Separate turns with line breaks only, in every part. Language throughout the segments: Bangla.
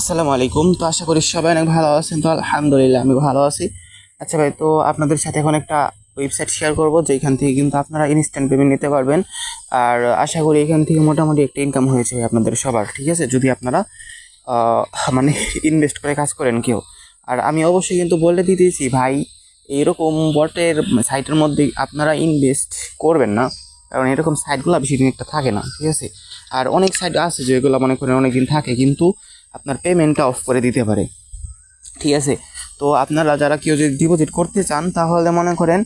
আসসালামু আলাইকুম। তো আশা করি সবাই অনেক ভালো আছেন। তো আলহামদুলিল্লাহ আমি ভালো আছি। আচ্ছা ভাই, তো আপনাদের সাথে এখন একটা ওয়েবসাইট শেয়ার করব যেখান থেকে কিন্তু আপনারা ইনস্ট্যান্ট পেমেন্ট নিতে পারবেন। আর আশা করি এখান থেকে মোটামুটি একটা ইনকাম হয়েছে ভাই আপনাদের সবার, ঠিক আছে, যদি আপনারা মানে ইনভেস্ট করে কাজ করেন কেউ। আর আমি অবশ্যই কিন্তু বলে দিতেছি ভাই, এরকম বটের সাইটের মধ্যে আপনারা ইনভেস্ট করবেন না, কারণ এরকম সাইটগুলো বেশি দিন একটা থাকে না, ঠিক আছে। আর অনেক সাইট আছে যেগুলো মনে করেন অনেক দিন থাকে কিন্তু আপনার পেমেন্টটা অফ করে দিতে পারে, ঠিক আছে। তো আপনারা যারা কেউ যদি ডিপোজিট করতে চান তাহলে মনে করেন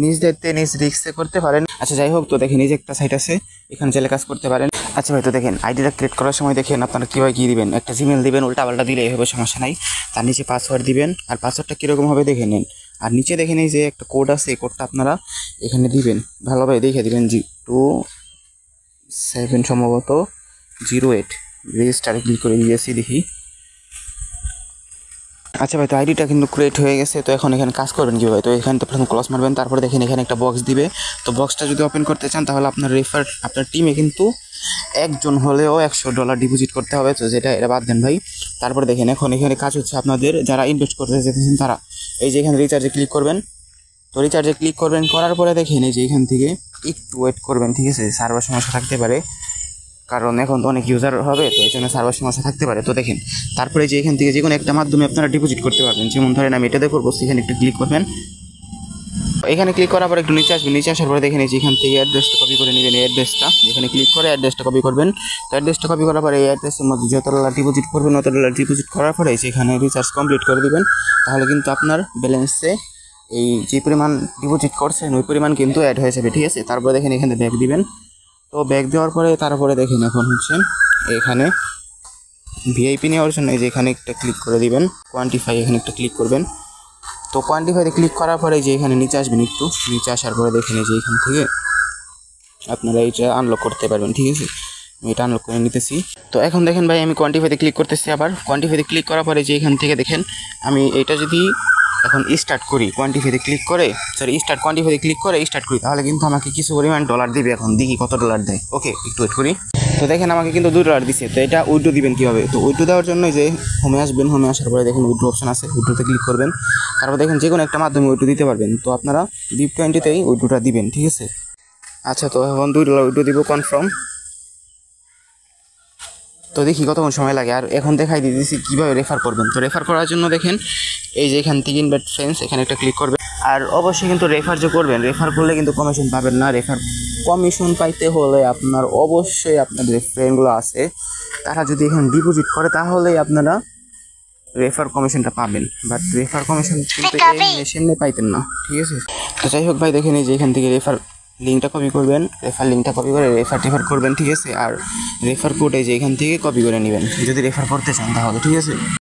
নিজ দায়িত্বে নিজ রিস্কে করতে পারেন। আচ্ছা যাই হোক, তো দেখেন এই যে একটা সাইট আছে, এখানে চাইলে কাজ করতে পারেন। আচ্ছা ভাই, তো দেখেন আইডিটা ক্রিয়েট করার সময় দেখেন আপনারা কীভাবে কী দিবেন। একটা জিমেল দিবেন, উল্টাপাল্টা দিলে এই হবে সমস্যা নাই। তার নিচে পাসওয়ার্ড দিবেন, আর পাসওয়ার্ডটা কীরকম হবে দেখে নিন। আর নিচে দেখেন এই যে একটা কোড আছে, এই কোডটা আপনারা এখানে দিবেন, ভালোভাবে দেখে দিবেন। 27 সম্ভবত 08 রেজিস্টারে ক্লিক করে দিয়েছি, দেখি। আচ্ছা ভাই, তো আইডিটা কিন্তু ক্রিয়েট হয়ে গেছে। তো এখন এখানে কাজ করবেন কীভাবে, তো এখানে তো প্রথম ক্লোজ মারবেন, তারপরে দেখেন এখানে একটা বক্স দিবে। তো বক্সটা যদি ওপেন করতে চান তাহলে আপনার টিমে কিন্তু একজন হলেও $100 ডিপোজিট করতে হবে। তো এটা বাদ দেন ভাই। তারপরে দেখেন এখন এখানে কাজ হচ্ছে আপনাদের যারা ইনভেস্ট করতে যেতেছেন তারা এই যে এখানে রিচার্জে ক্লিক করবেন। তো রিচার্জে ক্লিক করবেন, করার পরে দেখেন এই যে এখান থেকে একটু ওয়েট করবেন, ঠিক আছে। সার্ভার সমস্যা থাকতে পারে, কারণ এখন তো অনেক ইউজার হবে, তো এই জন্য সার্ভার সমস্যা থাকতে পারে। তো দেখেন তারপরে যে এখান থেকে যে কোনো একটা মাধ্যমে আপনারা ডিপোজিট করতে পারবেন। যেমন ধরেন আমি এটাতে করবো, এখানে একটু ক্লিক করবেন। এখানে ক্লিক করার পর একটু নিচে আসবেন, নিচে আসার পরে দেখেন এই যে এখান থেকে অ্যাড্রেসটা কপি করে নেবেন। এই অ্যাড্রেসটা এখানে ক্লিক করে অ্যাড্রেসটা কপি করবেন। তো অ্যাড্রেসটা কপি করার পরে এই অ্যাড্রেসের মধ্যে $যত ডিপোজিট করবেন $তত ডিপোজিট করার পরে এখানে রিচার্জ কমপ্লিট করে দিবেন। তাহলে কিন্তু আপনার ব্যালেন্সে এই যে পরিমাণ ডিপোজিট করছেন ওই পরিমাণ কিন্তু অ্যাড হয়ে যাবে, ঠিক আছে। তারপরে দেখেন এখানে ব্যাক দিবেন। তো ব্যাক দেওয়ার পরে তারপরে দেখেন এখন হচ্ছে এখানে ভিআইপি নেওয়ার জন্য এই যে এখানে একটা ক্লিক করে দিবেন, কোয়ান্টিফাই এখানে একটা ক্লিক করবেন। তো কোয়ান্টিফাইতে ক্লিক করার পরে যে এখানে নিচে আসবেন, একটু নিচে আসার পরে দেখেন এই যে এখান থেকে আপনারা এইটা আনলক করতে পারবেন, ঠিক আছে। আমি এটা আনলক করে নিতেছি। তো এখন দেখেন ভাই আমি কোয়ান্টিফাইতে ক্লিক করতেছি। আবার কোয়ান্টিফাইতে ক্লিক করার পরে যে এখান থেকে দেখেন আমি এটা যদি এখন স্টার্ট করি, কোয়ান্টিফাইতে ক্লিক করে কোয়ান্টিফাইতে ক্লিক করে স্টার্ট করি, তাহলে কিন্তু আমাকে কিছু পরিমাণ ডলার দিবে। এখন দেখি কত ডলার দেয়। ওকে, একটু ওয়েট করি। তো দেখেন আমাকে কিন্তু $2 দিচ্ছে। তো এটা উইথড্র দিবেন কীভাবে, তো উইথড্র দেওয়ার জন্য যে হোমে আসবেন, হোমে আসার পরে দেখেন উইথড্র অপশন আছে, উইথড্রতে ক্লিক করবেন। তারপর দেখেন যে কোনো একটা মাধ্যমে উইথড্র দিতে পারবেন। তো আপনারা BIP20তেই উইথড্রটা দিবেন, ঠিক আছে। আচ্ছা, তো এখন $2 উইথড্র দিব, কনফার্ম। তো দেখি কতক্ষণ সময় লাগে। আর এখন দেখাই দিতেছি কীভাবে রেফার করবেন। তো রেফার করার জন্য দেখেন এই যে এখান থেকে ইনভাইট ফ্রেন্ডস এখানে একটা ক্লিক করবেন। আর অবশ্যই কিন্তু রেফার যে করবেন, রেফার করলে কিন্তু কমিশন পাবেন না। রেফার কমিশন পাইতে হলে আপনার অবশ্যই আপনাদের ফ্রেন্ডগুলো আছে তারা যদি এখানে ডিপোজিট করে তাহলেই আপনারা রেফার কমিশনটা পাবেন। বাট রেফার কমিশন কিন্তু এমনি পাইতেন না, ঠিক আছে। তো যাই হোক ভাই, দেখেন এই যে এখান থেকে রেফার লিঙ্কটা কপি করবেন, রেফার লিঙ্কটা কপি করে রেফার করবেন, ঠিক আছে। আর রেফার কোড এই যে এখান থেকে কপি করে নেবেন যদি রেফার করতে চান তাহলে, ঠিক আছে।